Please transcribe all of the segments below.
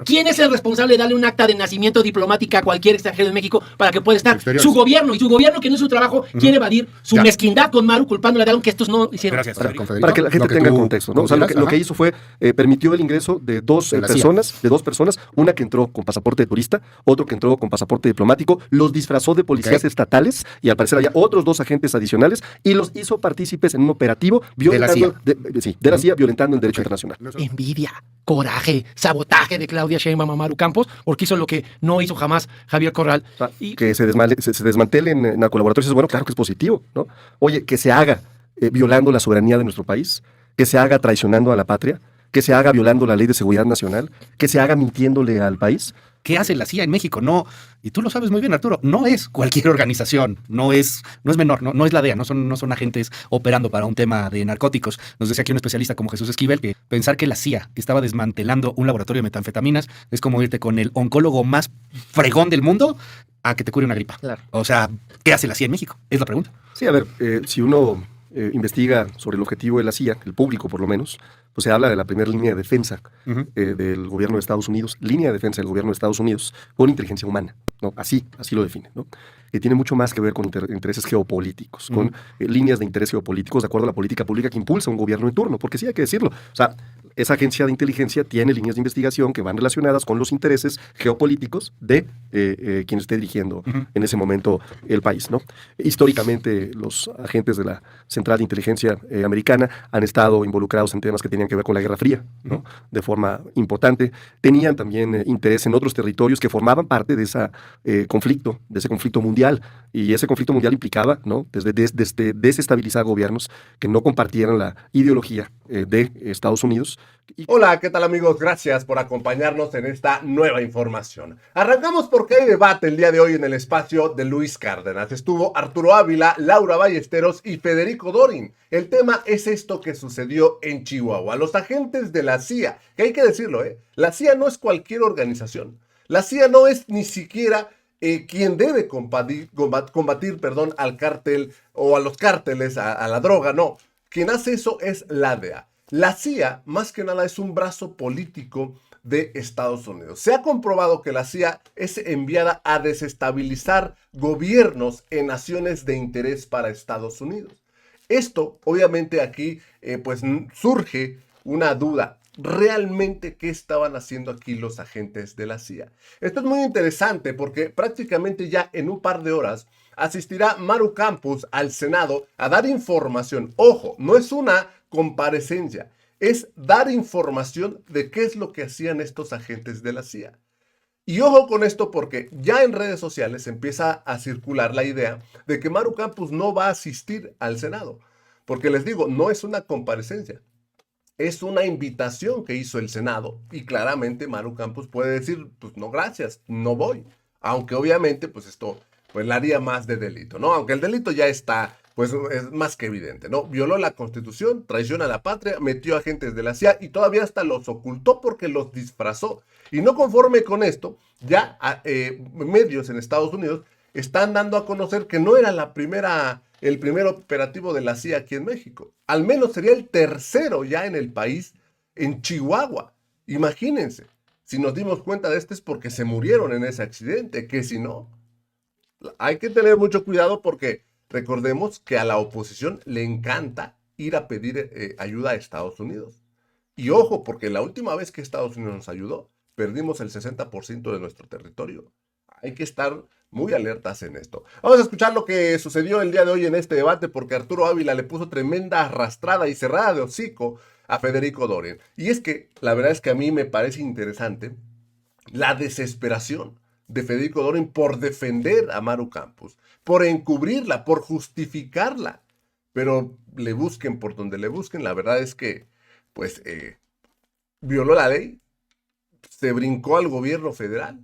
¿Quién es el responsable de darle un acta de nacimiento diplomática a cualquier extranjero de México para que pueda estar Exteriores. su gobierno? Y su gobierno, que no es su trabajo, quiere evadir su Ya. mezquindad con Maru, culpándole de algo que estos no hicieron. Gracias, Para, Federico. para que la gente Lo que tenga tú contexto, ¿no? O sea, lo consideras, que hizo fue, permitió el ingreso de dos De la CIA. personas, una que entró con pasaporte de turista, otro que entró con pasaporte diplomático, los disfrazó de policías Ok. estatales, y al parecer había otros dos agentes adicionales, y los hizo partícipes en un operativo violentando, de la CIA, violentando el derecho internacional. Envidia, coraje, sabotaje de Claudia Sheinbaum a Maru Campos, porque hizo lo que no hizo jamás Javier Corral. O sea, Y que se desmantelen narcolaboratorios, bueno, claro que es positivo, ¿no? Oye, que se haga violando la soberanía de nuestro país, que se haga traicionando a la patria, que se haga violando la ley de seguridad nacional, que se haga mintiéndole al país. ¿Qué hace la CIA en México? No, y tú lo sabes muy bien, Arturo, no es cualquier organización, no es menor, no es la DEA, no son agentes operando para un tema de narcóticos. Nos decía aquí un especialista como Jesús Esquivel que pensar que la CIA estaba desmantelando un laboratorio de metanfetaminas es como irte con el oncólogo más fregón del mundo a que te cure una gripa. Claro. O sea, ¿qué hace la CIA en México? Es la pregunta. Sí, a ver, si uno investiga sobre el objetivo de la CIA, el público por lo menos, pues se habla de la primera línea de defensa del gobierno de Estados Unidos, línea de defensa del gobierno de Estados Unidos con inteligencia humana, ¿no? Así lo define, ¿no? Que tiene mucho más que ver con intereses geopolíticos, con líneas de interés geopolíticos de acuerdo a la política pública que impulsa un gobierno en turno, porque sí hay que decirlo, o sea, esa agencia de inteligencia tiene líneas de investigación que van relacionadas con los intereses geopolíticos de quien esté dirigiendo en ese momento el país, ¿no? Históricamente, los agentes de la Central de Inteligencia Americana han estado involucrados en temas que tenían que ver con la Guerra Fría, ¿no? De forma importante. Tenían también interés en otros territorios que formaban parte de ese conflicto mundial, y ese conflicto mundial implicaba, ¿no? Desde desestabilizar gobiernos que no compartieran la ideología de Estados Unidos. Hola, ¿qué tal amigos? Gracias por acompañarnos en esta nueva información. Arrancamos porque hay debate el día de hoy en el espacio de Luis Cárdenas. Estuvo Arturo Ávila, Laura Ballesteros y Federico Dorin. El tema es esto que sucedió en Chihuahua. Los agentes de la CIA, que hay que decirlo, la CIA no es cualquier organización. La CIA no es ni siquiera quien debe combatir, al cártel o a los cárteles, a la droga, no. Quien hace eso es la DEA. La CIA, más que nada, es un brazo político de Estados Unidos. Se ha comprobado que la CIA es enviada a desestabilizar gobiernos en naciones de interés para Estados Unidos. Esto, obviamente, aquí pues surge una duda. ¿Realmente qué estaban haciendo aquí los agentes de la CIA? Esto es muy interesante porque prácticamente ya en un par de horas asistirá Maru Campos al Senado a dar información. Ojo, no es una comparecencia, es dar información de qué es lo que hacían estos agentes de la CIA. Y ojo con esto porque ya en redes sociales empieza a circular la idea de que Maru Campos no va a asistir al Senado. Porque les digo, no es una comparecencia. Es una invitación que hizo el Senado y claramente Maru Campos puede decir, pues no gracias, no voy. Aunque obviamente pues esto pues la haría más de delito, ¿no? Aunque el delito ya está, pues es más que evidente, ¿no? Violó la Constitución, traicionó a la patria, metió agentes de la CIA y todavía hasta los ocultó porque los disfrazó. Y no conforme con esto, ya medios en Estados Unidos están dando a conocer que no era el primer operativo de la CIA aquí en México. Al menos sería el tercero ya en el país, en Chihuahua. Imagínense, si nos dimos cuenta de esto es porque se murieron en ese accidente, que si no, hay que tener mucho cuidado porque recordemos que a la oposición le encanta ir a pedir ayuda a Estados Unidos. Y ojo, porque la última vez que Estados Unidos nos ayudó, perdimos el 60% de nuestro territorio. Hay que estar muy alertas en esto. Vamos a escuchar lo que sucedió el día de hoy en este debate porque Arturo Ávila le puso tremenda arrastrada y cerrada de hocico a Federico Dorin. Y es que la verdad es que a mí me parece interesante la desesperación de Federico Dorin por defender a Maru Campos, por encubrirla, por justificarla. Pero le busquen por donde le busquen, la verdad es que pues violó la ley, se brincó al gobierno federal.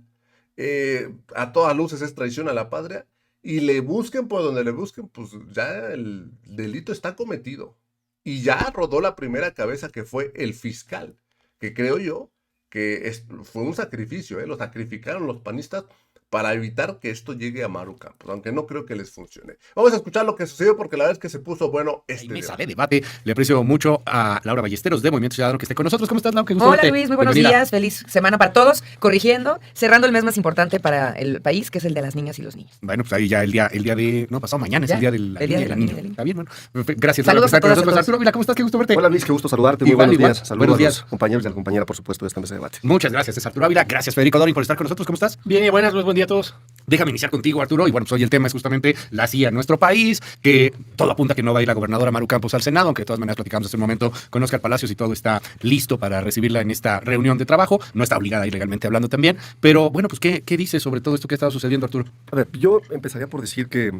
A todas luces es traición a la patria y le busquen por donde le busquen, pues ya el delito está cometido y ya rodó la primera cabeza que fue el fiscal, que creo yo que fue un sacrificio, lo sacrificaron los panistas para evitar que esto llegue a Maru Campos, aunque no creo que les funcione. Vamos a escuchar lo que sucedió porque la verdad es que se puso bueno En mesa de debate. Le aprecio mucho a Laura Ballesteros de Movimiento Ciudadano que esté con nosotros. ¿Cómo estás, Laura? Qué gusto Hola verte. Luis, muy buenos Bienvenida. días, feliz semana para todos, corrigiendo, cerrando el mes más importante para el país, que es el de las niñas y los niños. Bueno, pues ahí ya el día de... No, pasado mañana es Ya, el día de la el día niña y de la la niña. niña y la Está bien, bueno. Gracias, Laura, por estar con a todas, nosotros. a todos. Arturo, mira, ¿cómo estás? Qué gusto verte. Hola Luis, qué gusto saludarte. Muy Igual, buenos igual. días. Saludos Buenos a días. los compañeros y a la compañera, por supuesto, de esta mesa de debate. Muchas gracias, es Arturo Ávila. Gracias, Federico Dorin, por estar con nosotros. ¿Cómo estás? Bien, y buenas, buen día a todos. Déjame iniciar contigo, Arturo. Y bueno, pues hoy el tema es justamente la CIA en nuestro país, que todo apunta que no va a ir la gobernadora Maru Campos al Senado, aunque de todas maneras platicamos hace un momento con Óscar Palacios y todo está listo para recibirla en esta reunión de trabajo. No está obligada a ir legalmente hablando también. Pero bueno, pues ¿qué dices sobre todo esto que ha estado sucediendo, Arturo? A ver, yo empezaría por decir que,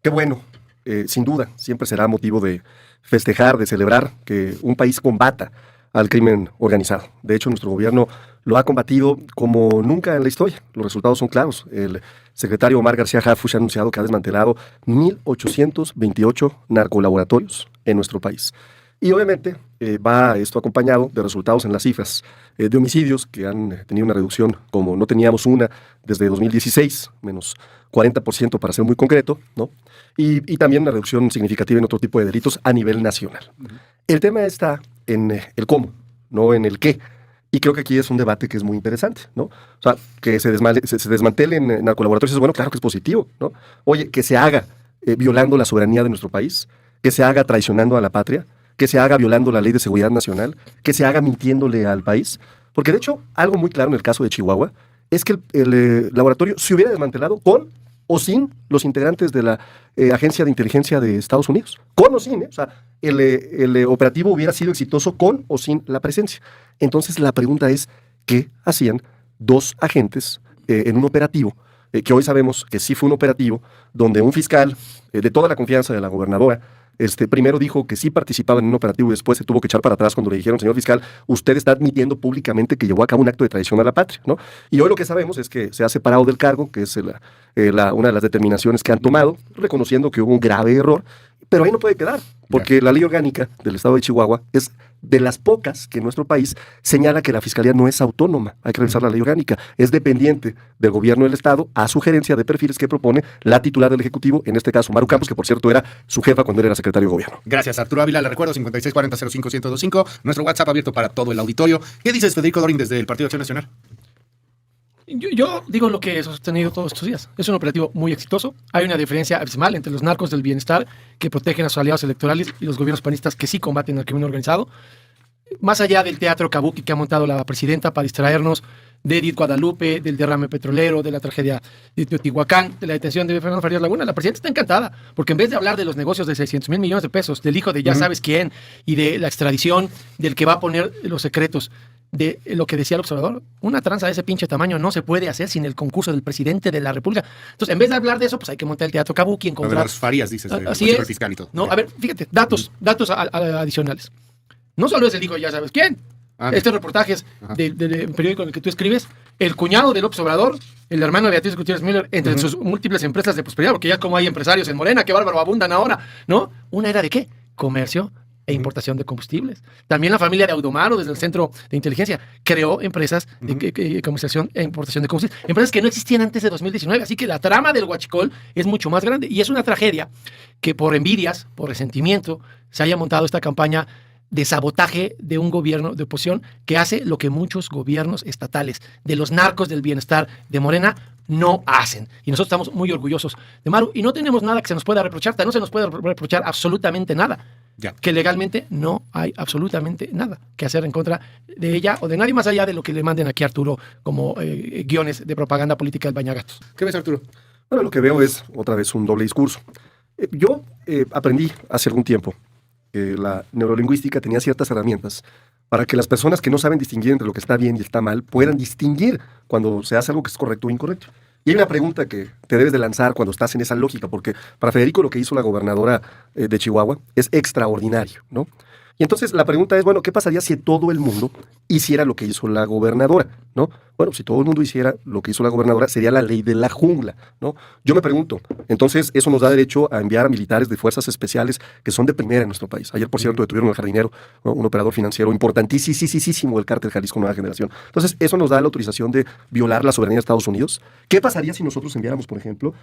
qué bueno, sin duda, siempre será motivo de festejar, de celebrar que un país combata al crimen organizado. De hecho, nuestro gobierno lo ha combatido como nunca en la historia. Los resultados son claros. El secretario Omar García Harfuch ha anunciado que ha desmantelado 1,828 narcolaboratorios en nuestro país. Y obviamente va esto acompañado de resultados en las cifras de homicidios que han tenido una reducción como no teníamos una desde 2016, menos 40% para ser muy concreto, ¿no? Y también una reducción significativa en otro tipo de delitos a nivel nacional. El tema está en el cómo, no en el qué. Y creo que aquí es un debate que es muy interesante, ¿no? O sea, que se desmantelen narcolaboratorios es bueno, claro que es positivo, ¿no? Oye, que se haga violando la soberanía de nuestro país, que se haga traicionando a la patria, que se haga violando la ley de seguridad nacional, que se haga mintiéndole al país. Porque de hecho, algo muy claro en el caso de Chihuahua es que el laboratorio se hubiera desmantelado con o sin los integrantes de la Agencia de Inteligencia de Estados Unidos. Con o sin, ¿eh? O sea, el operativo hubiera sido exitoso con o sin la presencia. Entonces la pregunta es, ¿qué hacían dos agentes en un operativo? Que hoy sabemos que sí fue un operativo donde un fiscal de toda la confianza de la gobernadora primero dijo que sí participaba en un operativo y después se tuvo que echar para atrás cuando le dijeron, señor fiscal, usted está admitiendo públicamente que llevó a cabo un acto de traición a la patria, ¿no? Y hoy lo que sabemos es que se ha separado del cargo, que es una de las determinaciones que han tomado, reconociendo que hubo un grave error, pero ahí no puede quedar, porque la ley orgánica del estado de Chihuahua es de las pocas que en nuestro país señala que la fiscalía no es autónoma. Hay que revisar la ley orgánica. Es dependiente del gobierno del estado a sugerencia de perfiles que propone la titular del Ejecutivo, en este caso Maru Campos, que por cierto era su jefa cuando él era secretario de gobierno. Gracias, Arturo Ávila. Le recuerdo 5640-05-1025, nuestro WhatsApp abierto para todo el auditorio. ¿Qué dices, Federico Dorin, desde el Partido Acción Nacional? Yo digo lo que he sostenido todos estos días. Es un operativo muy exitoso. Hay una diferencia abismal entre los narcos del bienestar que protegen a sus aliados electorales y los gobiernos panistas que sí combaten al crimen organizado. Más allá del teatro kabuki que ha montado la presidenta para distraernos de Edith Guadalupe, del derrame petrolero, de la tragedia de Teotihuacán, de la detención de Fernando Farías Laguna, la presidenta está encantada, porque en vez de hablar de los negocios de 600,000 millones de pesos, del hijo de ya sabes quién, y de la extradición, del que va a poner los secretos, de lo que decía el observador, una tranza de ese pinche tamaño no se puede hacer sin el concurso del presidente de la República. Entonces, en vez de hablar de eso, pues hay que montar el teatro kabuki, Lo de encontrar... las Farías, dices, Así el es. fiscal y todo. No, a ver, fíjate, datos adicionales. No solo es el hijo de ya sabes quién. Este reportaje es del periódico en el que tú escribes, el cuñado del observador, el hermano de Beatriz Gutiérrez Müller, entre sus múltiples empresas de prosperidad, porque ya como hay empresarios en Morena, qué bárbaro, abundan ahora, ¿no? ¿Una era de qué? Comercio e importación de combustibles. También la familia de Audomaro, desde el Centro de Inteligencia, creó empresas de comercialización e importación de combustibles. Empresas que no existían antes de 2019. Así que la trama del huachicol es mucho más grande. Y es una tragedia que por envidias, por resentimiento, se haya montado esta campaña de sabotaje de un gobierno de oposición que hace lo que muchos gobiernos estatales de los narcos del bienestar de Morena no hacen. Y nosotros estamos muy orgullosos de Maru y no tenemos nada que se nos pueda reprochar, no se nos puede reprochar absolutamente nada. Ya. Que legalmente no hay absolutamente nada que hacer en contra de ella o de nadie más allá de lo que le manden aquí a Arturo como guiones de propaganda política del Bañagatos. ¿Qué ves, Arturo? Bueno, lo que veo es otra vez un doble discurso. Yo aprendí hace algún tiempo que la neurolingüística tenía ciertas herramientas para que las personas que no saben distinguir entre lo que está bien y está mal puedan distinguir cuando se hace algo que es correcto o incorrecto. Y hay una pregunta que te debes de lanzar cuando estás en esa lógica, porque para Federico lo que hizo la gobernadora de Chihuahua es extraordinario, ¿no? Y entonces la pregunta es, bueno, ¿qué pasaría si todo el mundo hiciera lo que hizo la gobernadora, ¿no? Bueno, si todo el mundo hiciera lo que hizo la gobernadora, sería la ley de la jungla, ¿no? Yo me pregunto, entonces eso nos da derecho a enviar a militares de fuerzas especiales que son de primera en nuestro país. Ayer, por cierto, detuvieron al jardinero, ¿no? Un operador financiero importantísimo del cártel Jalisco Nueva Generación. Entonces, eso nos da la autorización de violar la soberanía de Estados Unidos. ¿Qué pasaría si nosotros enviáramos, por ejemplo,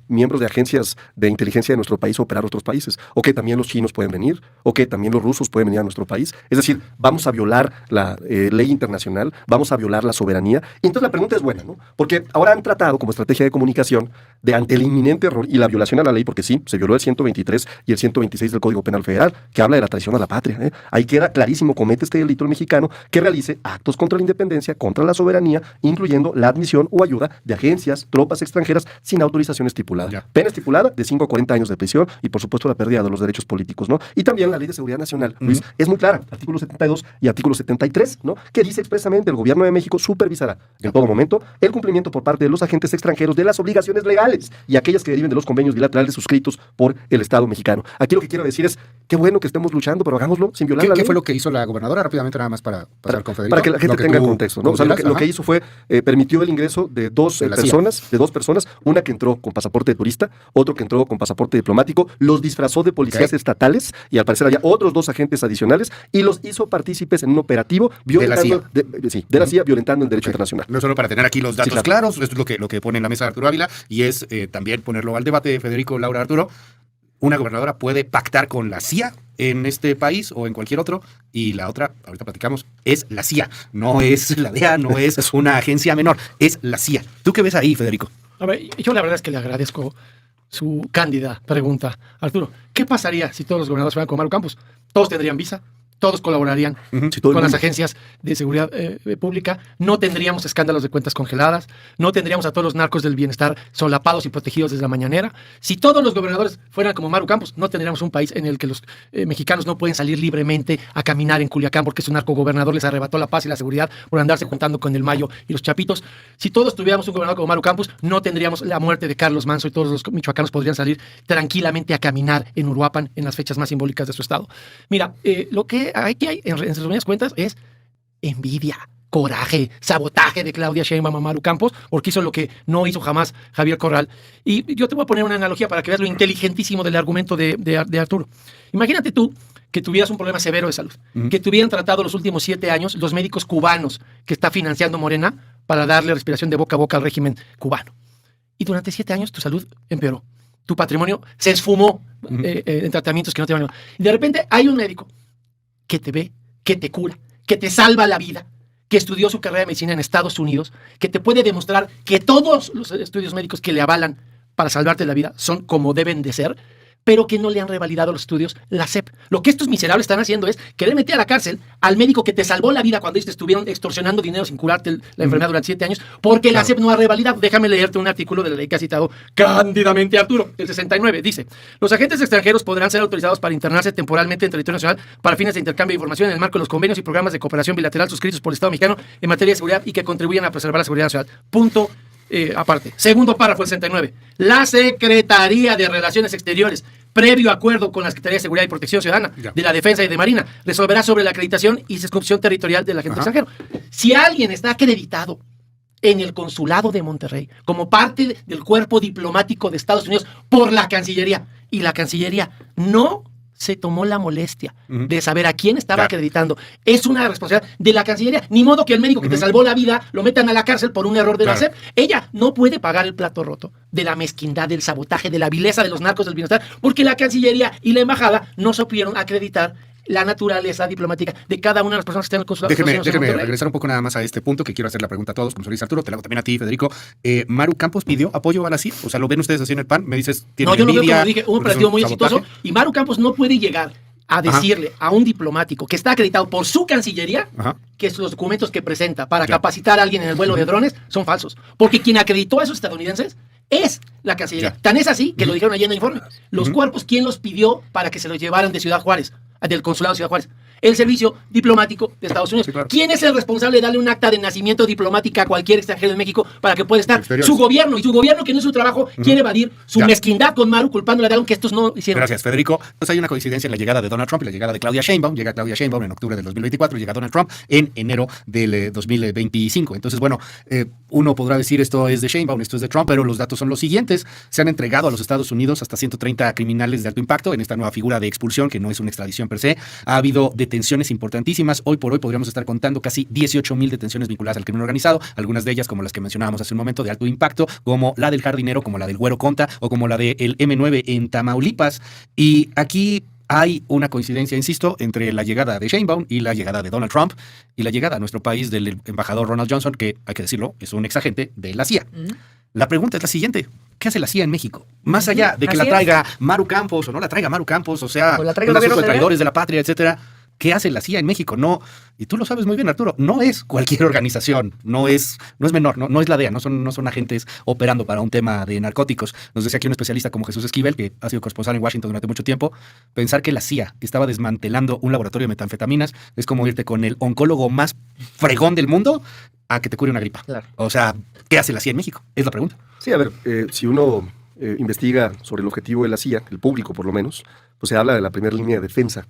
miembros de agencias de inteligencia de nuestro país a operar a otros países? O que también los chinos pueden venir, o que también los rusos pueden venir a nuestro país. Es decir, vamos a violar la ley internacional, vamos a violar la soberanía. Y entonces la pregunta es buena, ¿no? Porque ahora han tratado como estrategia de comunicación de ante el inminente error y la violación a la ley, porque sí, se violó el 123 y el 126 del Código Penal Federal, que habla de la traición a la patria. Ahí queda clarísimo, comete este delito el mexicano que realice actos contra la independencia, contra la soberanía, incluyendo la admisión o ayuda de agencias, tropas extranjeras sin autorización estipulada. Ya. Pena estipulada de 5 a 40 años de prisión y, por supuesto, la pérdida de los derechos políticos, ¿no? Y también la Ley de Seguridad Nacional, Luis, es muy clara, artículo 72 y artículo 73, ¿no? Que dice expresamente el gobierno de México supervisará en todo momento el cumplimiento por parte de los agentes extranjeros de las obligaciones legales y aquellas que deriven de los convenios bilaterales suscritos por el Estado mexicano. Aquí lo que quiero decir es, qué bueno que estemos luchando, pero hagámoslo sin violar la ley. ¿Qué fue lo que hizo la gobernadora? Rápidamente, nada más para pasar con Federico. Para que la gente tenga contexto, ¿no? O sea, lo que hizo fue, permitió el ingreso de dos personas, una que entró con pasaporte de turista, otro que entró con pasaporte diplomático, los disfrazó de policías estatales y al parecer había otros 2 agentes adicionales y los hizo partícipes en un operativo violentando, de la CIA, violentando el derecho internacional. No solo para tener aquí los datos claros, esto es lo que pone en la mesa Arturo Ávila y es también ponerlo al debate, Federico, Laura, Arturo. Una gobernadora puede pactar con la CIA en este país o en cualquier otro, y la otra, ahorita platicamos, es la CIA, no es la DEA, no es una agencia menor, es la CIA. ¿Tú qué ves ahí, Federico? A ver, yo la verdad es que le agradezco su cándida pregunta. Arturo, ¿qué pasaría si todos los gobernadores fueran como Maru Campos? Todos tendrían visa, todos colaborarían con las agencias de seguridad pública, no tendríamos escándalos de cuentas congeladas, no tendríamos a todos los narcos del bienestar solapados y protegidos desde la mañanera. Si todos los gobernadores fueran como Maru Campos, no tendríamos un país en el que los mexicanos no pueden salir libremente a caminar en Culiacán porque su narcogobernador les arrebató la paz y la seguridad por andarse juntando con el Mayo y los Chapitos. Si todos tuviéramos un gobernador como Maru Campos, no tendríamos la muerte de Carlos Manso y todos los michoacanos podrían salir tranquilamente a caminar en Uruapan en las fechas más simbólicas de su estado. Mira, lo que aquí hay, en resumidas cuentas, es envidia, coraje, sabotaje de Claudia Sheinbaum a Maru Campos, porque hizo lo que no hizo jamás Javier Corral. Y yo te voy a poner una analogía para que veas lo inteligentísimo del argumento de Arturo. Imagínate tú que tuvieras un problema severo de salud, que te hubieran tratado los últimos 7 años los médicos cubanos que está financiando Morena para darle respiración de boca a boca al régimen cubano. Y durante 7 años tu salud empeoró. Tu patrimonio se esfumó en tratamientos que no te van a... Y de repente hay un médico que te ve, que te cura, que te salva la vida, que estudió su carrera de medicina en Estados Unidos, que te puede demostrar que todos los estudios médicos que le avalan para salvarte la vida son como deben de ser, pero que no le han revalidado los estudios la SEP. Lo que estos miserables están haciendo es querer meter a la cárcel al médico que te salvó la vida cuando ellos te estuvieron extorsionando dinero sin curarte la enfermedad durante 7 años, porque la SEP no ha revalidado. Déjame leerte un artículo de la ley que ha citado cándidamente Arturo, el 69. Dice, los agentes extranjeros podrán ser autorizados para internarse temporalmente en territorio nacional para fines de intercambio de información en el marco de los convenios y programas de cooperación bilateral suscritos por el Estado mexicano en materia de seguridad y que contribuyan a preservar la seguridad nacional. Punto. Aparte. Segundo párrafo, el 69. La Secretaría de Relaciones Exteriores, previo acuerdo con la Secretaría de Seguridad y Protección Ciudadana, de la Defensa y de Marina, resolverá sobre la acreditación y circunscripción territorial del agente extranjero. Si alguien está acreditado en el Consulado de Monterrey como parte del cuerpo diplomático de Estados Unidos por la Cancillería, y la Cancillería no se tomó la molestia de saber a quién estaba acreditando. Es una responsabilidad de la Cancillería. Ni modo que el médico que te salvó la vida lo metan a la cárcel por un error de la SEP. Ella no puede pagar el plato roto de la mezquindad, del sabotaje, de la vileza de los narcos del bienestar, porque la Cancillería y la Embajada no supieron acreditar la naturaleza diplomática de cada una de las personas que están en el consulado. Déjeme regresar un poco nada más a este punto, que quiero hacer la pregunta a todos, como se dice Arturo, te la hago también a ti, Federico. ¿Maru Campos pidió apoyo a la CIF? O sea, ¿lo ven ustedes así en el PAN? Me dices, ¿tiene envidia? No, yo lo veo, como dije, un operativo muy exitoso, y Maru Campos no puede llegar a decirle a un diplomático que está acreditado por su Cancillería que los documentos que presenta para capacitar a alguien en el vuelo de drones son falsos. Porque quien acreditó a esos estadounidenses es la Cancillería. Tan es así que lo dijeron allí en el informe. Los cuerpos, ¿quién los pidió para que se los llevaran de Ciudad Juárez, del Consulado de Ciudad Juárez? el servicio diplomático de Estados Unidos. Sí, claro. ¿Quién es el responsable de darle un acta de nacimiento diplomática a cualquier extranjero en México para que pueda estar? Exteriores. Su gobierno. Y su gobierno, que no es su trabajo, quiere evadir su Ya. mezquindad con Maru, culpándole de algo que estos no hicieron. Gracias, Federico. Entonces hay una coincidencia en la llegada de Donald Trump y la llegada de Claudia Sheinbaum. Llega Claudia Sheinbaum en octubre del 2024, llega Donald Trump en enero del 2025. Entonces, bueno, uno podrá decir esto es de Sheinbaum, esto es de Trump, pero los datos son los siguientes. Se han entregado a los Estados Unidos hasta 130 criminales de alto impacto en esta nueva figura de expulsión, que no es una extradición per se. Ha habido detenciones importantísimas. Hoy por hoy podríamos estar contando casi 18,000 detenciones vinculadas al crimen organizado, algunas de ellas como las que mencionábamos hace un momento de alto impacto, como la del jardinero, como la del Güero Conta o como la del M9 en Tamaulipas. Y aquí hay una coincidencia, insisto, entre la llegada de Sheinbaum y la llegada de Donald Trump y la llegada a nuestro país del embajador Ronald Johnson, que, hay que decirlo, es un exagente de la CIA. La pregunta es la siguiente: ¿qué hace la CIA en México? Más allá de que Así la es. traiga Maru Campos o no la traiga Maru Campos, o sea, O la traiga el un asunto gobierno de federal. traidores de la patria, etcétera. ¿Qué hace la CIA en México? No, y tú lo sabes muy bien, Arturo, no es cualquier organización, no es menor, no es la DEA, no son agentes operando para un tema de narcóticos. Nos decía aquí un especialista como Jesús Esquivel, que ha sido corresponsal en Washington durante mucho tiempo, pensar que la CIA estaba desmantelando un laboratorio de metanfetaminas es como irte con el oncólogo más fregón del mundo a que te cure una gripa. Claro. O sea, ¿qué hace la CIA en México? Es la pregunta. Sí, a ver, si uno investiga sobre el objetivo de la CIA, el público por lo menos, pues se habla de la primera línea de defensa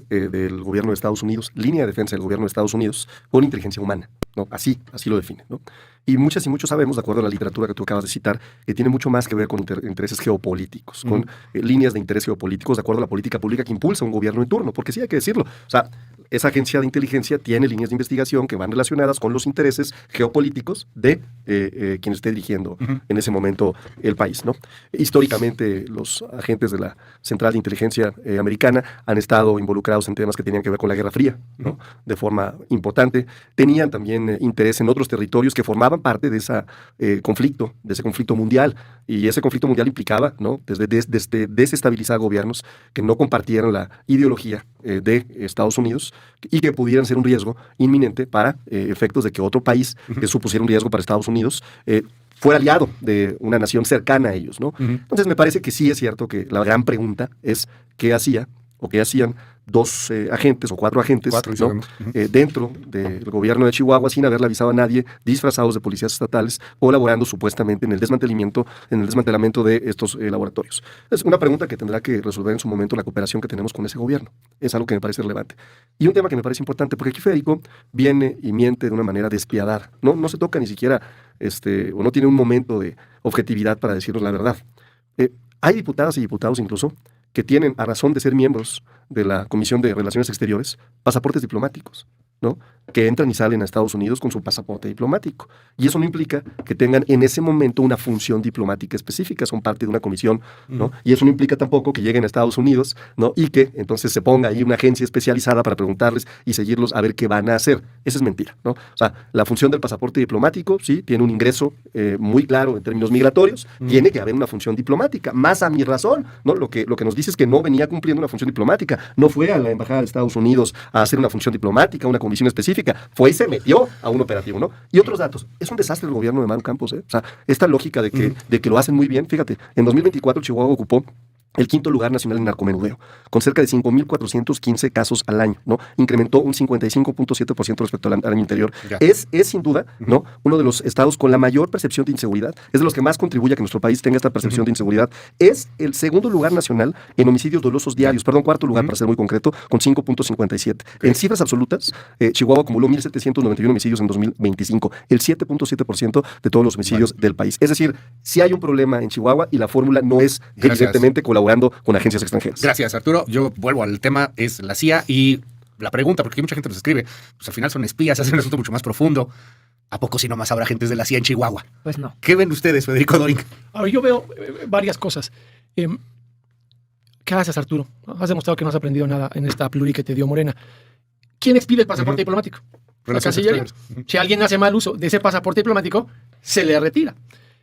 del gobierno de Estados Unidos, línea de defensa del gobierno de Estados Unidos con inteligencia humana, ¿no? Así lo define, ¿no? Y muchas y muchos sabemos, de acuerdo a la literatura que tú acabas de citar, que tiene mucho más que ver con intereses geopolíticos, con líneas de interés geopolíticos, de acuerdo a la política pública que impulsa un gobierno en turno, porque sí hay que decirlo. O sea, esa agencia de inteligencia tiene líneas de investigación que van relacionadas con los intereses geopolíticos de quien esté dirigiendo en ese momento el país, ¿no? Históricamente, los agentes de la Central de Inteligencia americana han estado involucrados en temas que tenían que ver con la Guerra Fría, ¿no? De forma importante. Tenían también interés en otros territorios que formaban parte de ese conflicto mundial. Y ese conflicto mundial implicaba, ¿no?, desde desestabilizar gobiernos que no compartieran la ideología de Estados Unidos y que pudieran ser un riesgo inminente para efectos de que otro país que supusiera un riesgo para Estados Unidos fuera aliado de una nación cercana a ellos, ¿no? Entonces me parece que sí es cierto que la gran pregunta es qué hacía o qué hacían dos agentes o cuatro agentes, Cuatro, ¿no? sabemos. Dentro del gobierno de Chihuahua sin haberle avisado a nadie, disfrazados de policías estatales, colaborando supuestamente en el desmantelamiento de estos laboratorios. Es una pregunta que tendrá que resolver en su momento la cooperación que tenemos con ese gobierno. Es algo que me parece relevante. Y un tema que me parece importante, porque aquí Federico viene y miente de una manera despiadada. No se toca ni siquiera, o no tiene un momento de objetividad para decirnos la verdad. Hay diputadas y diputados incluso que tienen, a razón de ser miembros de la Comisión de Relaciones Exteriores, pasaportes diplomáticos, ¿no? Que entran y salen a Estados Unidos con su pasaporte diplomático. Y eso no implica que tengan en ese momento una función diplomática específica, son parte de una comisión, ¿no? Y eso no implica tampoco que lleguen a Estados Unidos, ¿no? Y que entonces se ponga ahí una agencia especializada para preguntarles y seguirlos a ver qué van a hacer. Esa es mentira, ¿no? O sea, la función del pasaporte diplomático, sí, tiene un ingreso muy claro en términos migratorios, tiene que haber una función diplomática, más a mi razón, ¿no? Lo que nos dice es que no venía cumpliendo una función diplomática, no fue a la Embajada de Estados Unidos a hacer una función diplomática, una comisión específica, fue y se metió a un operativo, ¿no? Y otros datos, es un desastre el gobierno de Maru Campos, ¿eh? O sea, esta lógica de que lo hacen muy bien, fíjate, en 2024 Chihuahua ocupó el quinto lugar nacional en narcomenudeo, con cerca de 5,415 casos al año, ¿no? Incrementó un 55,7% respecto al año anterior. Ya. Es sin duda, ¿no?, uno de los estados con la mayor percepción de inseguridad, es de los que más contribuye a que nuestro país tenga esta percepción de inseguridad. Es el segundo lugar nacional en homicidios dolosos diarios, cuarto lugar para ser muy concreto, con 5,57. En cifras absolutas, Chihuahua acumuló 1,791 homicidios en 2025, el 7,7% de todos los homicidios del país. Es decir, si hay un problema en Chihuahua y la fórmula no es evidentemente colaborando con agencias extranjeras. Gracias, Arturo. Yo vuelvo al tema, es la CIA y la pregunta, porque mucha gente nos escribe, pues al final son espías, hacen un asunto mucho más profundo. ¿A poco si nomás habrá agentes de la CIA en Chihuahua? Pues no. ¿Qué ven ustedes, Federico Doring? Ahora, yo veo varias cosas. ¿Qué haces, Arturo? Has demostrado que no has aprendido nada en esta pluri que te dio Morena. ¿Quién expide el pasaporte diplomático? La Relaciones Cancillería. Exteriores. Si alguien hace mal uso de ese pasaporte diplomático, se le retira.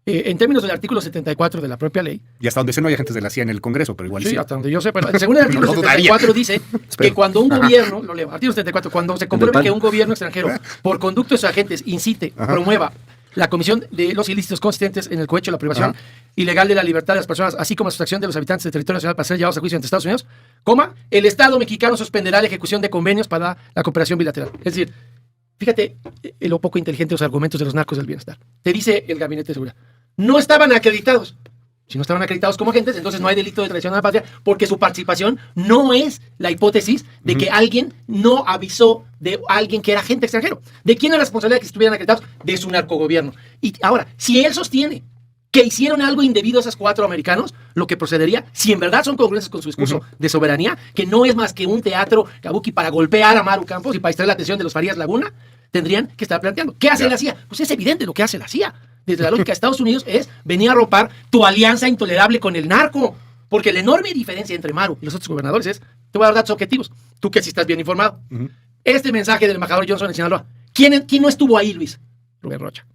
En términos del artículo 74 de la propia ley, Y hasta donde sé no hay agentes de la CIA en el Congreso, pero igual sí, hasta donde yo sé, pero según el artículo No lo 74 dice Espero. que cuando un gobierno, artículo 74, cuando se compruebe que un gobierno extranjero, por conducto de sus agentes, incite, promueva la comisión de los ilícitos consistentes en el cohecho, la privación ilegal de la libertad de las personas, así como la sustracción de los habitantes del territorio nacional para ser llevados a juicio ante Estados Unidos, el Estado mexicano suspenderá la ejecución de convenios para la cooperación bilateral. Es decir, fíjate lo poco inteligente de los argumentos de los narcos del bienestar. Te dice el Gabinete de Seguridad, no estaban acreditados. Si no estaban acreditados como agentes, entonces no hay delito de traición a la patria, porque su participación no es la hipótesis de que alguien no avisó de alguien que era agente extranjero. ¿De quién es la responsabilidad de que estuvieran acreditados? De su narcogobierno. Y ahora, si él sostiene que hicieron algo indebido a esos 4 americanos, lo que procedería, si en verdad son congruentes con su discurso de soberanía, que no es más que un teatro kabuki para golpear a Maru Campos y para distraer la atención de los Farías Laguna, tendrían que estar planteando. ¿Qué hace la CIA? Pues es evidente lo que hace la CIA. Desde la lógica de Estados Unidos es venir a ropar tu alianza intolerable con el narco. Porque la enorme diferencia entre Maru y los otros gobernadores es, te voy a dar datos objetivos, tú que sí estás bien informado. Este mensaje del embajador Johnson en Sinaloa, ¿quién no estuvo ahí, Luis? Rubén Rocha.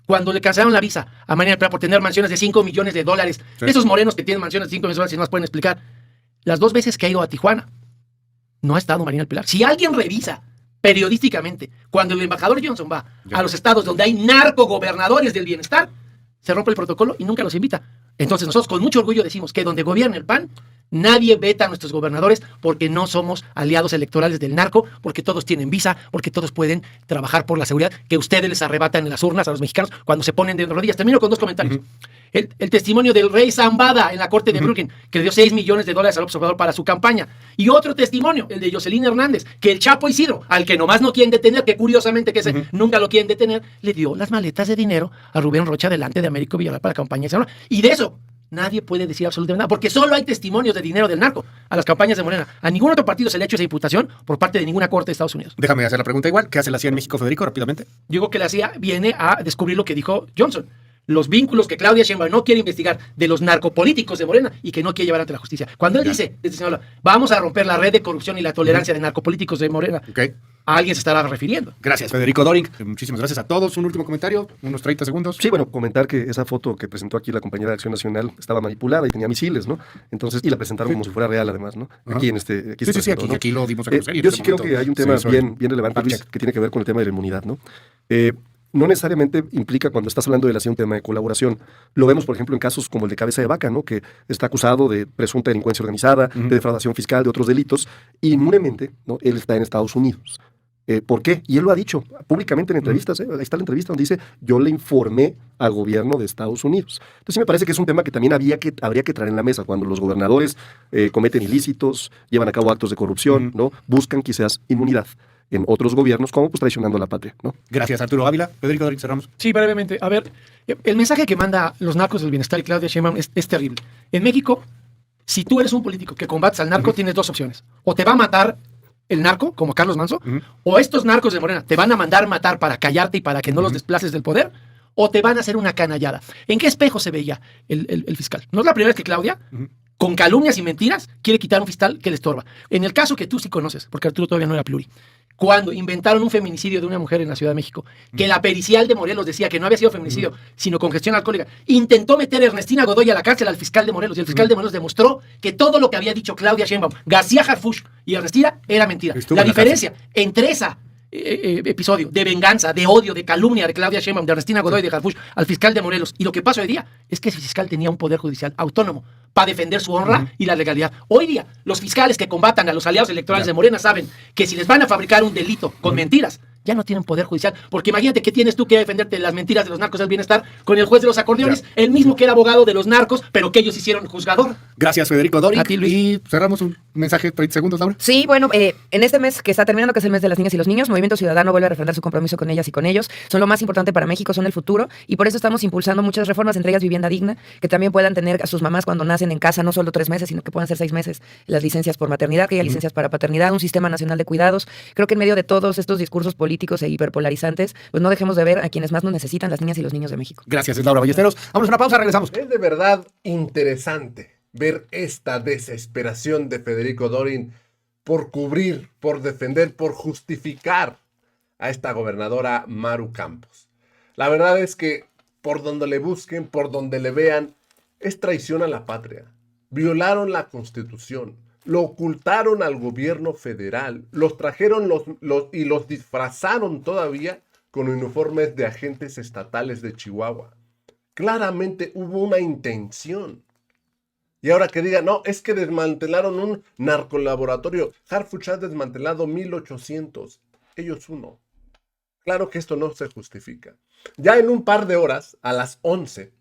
Cuando le cancelaron la visa a Mariana Pilar por tener mansiones de $5 millones, esos morenos que tienen mansiones de $5 millones y no las pueden explicar, las 2 veces que ha ido a Tijuana, no ha estado Mariana Pilar. Si alguien revisa periodísticamente, cuando el embajador Johnson va a los estados donde hay narcogobernadores del bienestar, se rompe el protocolo y nunca los invita. Entonces nosotros con mucho orgullo decimos que donde gobierna el PAN, nadie veta a nuestros gobernadores porque no somos aliados electorales del narco, porque todos tienen visa, porque todos pueden trabajar por la seguridad que ustedes les arrebatan en las urnas a los mexicanos cuando se ponen de rodillas. Termino con 2 comentarios. El testimonio del rey Zambada en la corte de Brooklyn, que le dio $6 millones al observador para su campaña. Y otro testimonio, el de Jocelyn Hernández, que el Chapo Isidro, al que nomás no quieren detener, que curiosamente que ese nunca lo quieren detener, le dio las maletas de dinero a Rubén Rocha delante de Américo Villarreal para la campaña de Sonora. Y de eso nadie puede decir absolutamente nada, porque solo hay testimonios de dinero del narco a las campañas de Morena. A ningún otro partido se le ha hecho esa imputación por parte de ninguna corte de Estados Unidos. Déjame hacer la pregunta igual. ¿Qué hace la CIA en México, Federico, rápidamente? Yo digo que la CIA viene a descubrir lo que dijo Johnson. Los vínculos que Claudia Sheinbaum no quiere investigar de los narcopolíticos de Morena y que no quiere llevar ante la justicia. Cuando él dice, desde Sinaloa, vamos a romper la red de corrupción y la tolerancia de narcopolíticos de Morena, a alguien se estará refiriendo. Gracias, Federico Doring. Muchísimas gracias a todos. Un último comentario, unos 30 segundos. Sí, bueno, comentar que esa foto que presentó aquí la compañera de Acción Nacional estaba manipulada y tenía misiles, ¿no? Entonces, y la presentaron como si fuera real, además, ¿no? Aquí en este... Aquí lo dimos a conocer. Yo sí creo que hay un tema bien relevante, Luis, que tiene que ver con el tema de la inmunidad, ¿no? No necesariamente implica, cuando estás hablando de un tema de colaboración. Lo vemos, por ejemplo, en casos como el de Cabeza de Vaca, ¿no? Que está acusado de presunta delincuencia organizada, de defraudación fiscal, de otros delitos, y inmunemente, ¿no? Él está en Estados Unidos. ¿Por qué? Y él lo ha dicho públicamente en entrevistas. Ahí está la entrevista donde dice, yo le informé al gobierno de Estados Unidos. Entonces sí me parece que es un tema que también habría que traer en la mesa cuando los gobernadores cometen ilícitos, llevan a cabo actos de corrupción, ¿no? Buscan quizás inmunidad en otros gobiernos, como pues traicionando a la patria, ¿no? Gracias, Arturo Ávila. Federico Doring, cerramos. Sí, brevemente. A ver, el mensaje que manda los narcos del bienestar y Claudia Sheinbaum es terrible. En México, si tú eres un político que combates al narco, tienes 2 opciones. O te va a matar el narco, como Carlos Manso, o estos narcos de Morena te van a mandar matar para callarte y para que no los desplaces del poder, o te van a hacer una canallada. ¿En qué espejo se veía el fiscal? No es la primera vez que Claudia, con calumnias y mentiras, quiere quitar a un fiscal que le estorba. En el caso que tú sí conoces, porque Arturo todavía no era pluri, cuando inventaron un feminicidio de una mujer en la Ciudad de México, que la pericial de Morelos decía que no había sido feminicidio, sino congestión alcohólica, intentó meter a Ernestina Godoy a la cárcel al fiscal de Morelos, y el fiscal de Morelos demostró que todo lo que había dicho Claudia Sheinbaum, García Harfuch y Ernestina era mentira. La diferencia entre esa episodio de venganza, de odio, de calumnia de Claudia Sheinbaum, de Ernestina Godoy, de Harfuch al fiscal de Morelos, y lo que pasó hoy día es que ese fiscal tenía un poder judicial autónomo para defender su honra y la legalidad. Hoy día, los fiscales que combatan a los aliados electorales de Morena saben que si les van a fabricar un delito con mentiras, ya no tienen poder judicial, porque imagínate que tienes tú que defenderte de las mentiras de los narcos del bienestar con el juez de los acordeones, el mismo que era abogado de los narcos, pero que ellos hicieron juzgador. Gracias, Federico Doring. A ti, Luis. Y cerramos un mensaje, 30 segundos, Laura. Sí, bueno, en este mes que está terminando, que es el mes de las niñas y los niños, Movimiento Ciudadano vuelve a refrendar su compromiso con ellas y con ellos. Son lo más importante para México, son el futuro, y por eso estamos impulsando muchas reformas, entre ellas vivienda digna, que también puedan tener a sus mamás cuando nacen en casa, no solo 3 meses, sino que puedan ser 6 meses las licencias por maternidad, que haya licencias para paternidad, un sistema nacional de cuidados. Creo que en medio de todos estos discursos políticos e hiperpolarizantes, pues no dejemos de ver a quienes más nos necesitan, las niñas y los niños de México. Gracias, es Laura Ballesteros. Vamos a una pausa, regresamos. Es de verdad interesante ver esta desesperación de Federico Doring por cubrir, por defender, por justificar a esta gobernadora Maru Campos. La verdad es que por donde le busquen, por donde le vean, es traición a la patria. Violaron la Constitución, lo ocultaron al gobierno federal, los trajeron y los disfrazaron todavía con uniformes de agentes estatales de Chihuahua. Claramente hubo una intención. Y ahora que digan, no, es que desmantelaron un narcolaboratorio. Harfuch ha desmantelado 1800. Ellos uno. Claro que esto no se justifica. Ya en un par de horas, a las 11,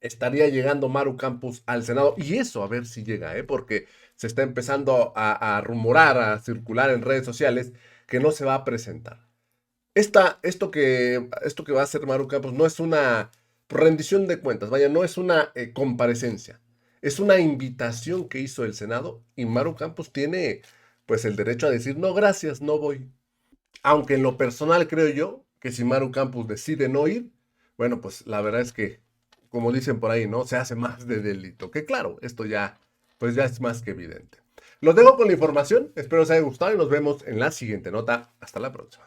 estaría llegando Maru Campos al Senado. Y eso a ver si llega, porque se está empezando a rumorar, a circular en redes sociales que no se va a presentar. Esto que va a hacer Maru Campos no es una rendición de cuentas, vaya, no es una comparecencia. Es una invitación que hizo el Senado y Maru Campos tiene pues el derecho a decir, no, gracias, no voy. Aunque en lo personal creo yo que si Maru Campos decide no ir, bueno, pues la verdad es que, como dicen por ahí, ¿no? Se hace más de delito. Que claro, esto ya, pues ya es más que evidente. Los dejo con la información, espero os haya gustado y nos vemos en la siguiente nota. Hasta la próxima.